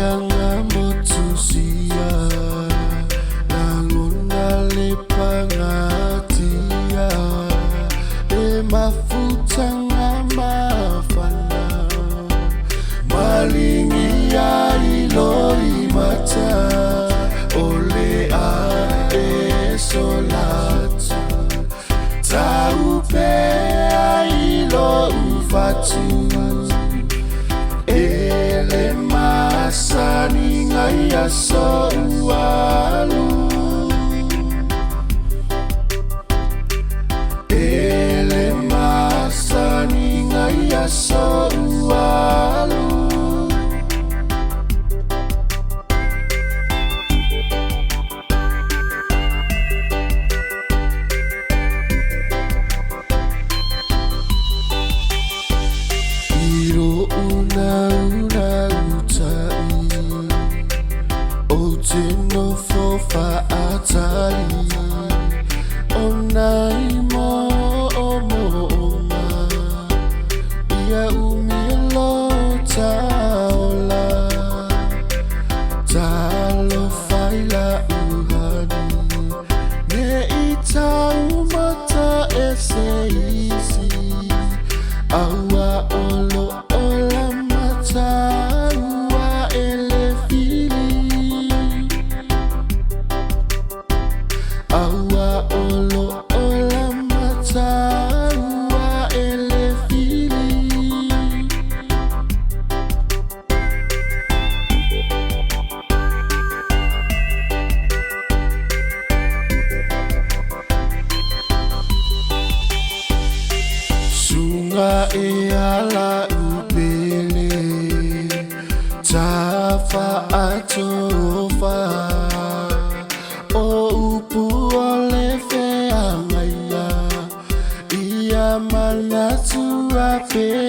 Nanga motusia Nanguna lepangatia E mafuta ngamafana Malingi ya iloi mata Ole a e solatu Taupe a ilo ufatu Ele masani ngaya so ualu Ele masani ngaya so ualu Iro una utai Otino fofa atai Onai mo oma Ia umilo taola Talo faila uhani Ne itau mata ese isi Awa olo ola mata Awa ele fili Awa olo ola mata Awa ele fili Sunga e ala upele Tafa atofa O upu ole fe amaya Ia manatu ape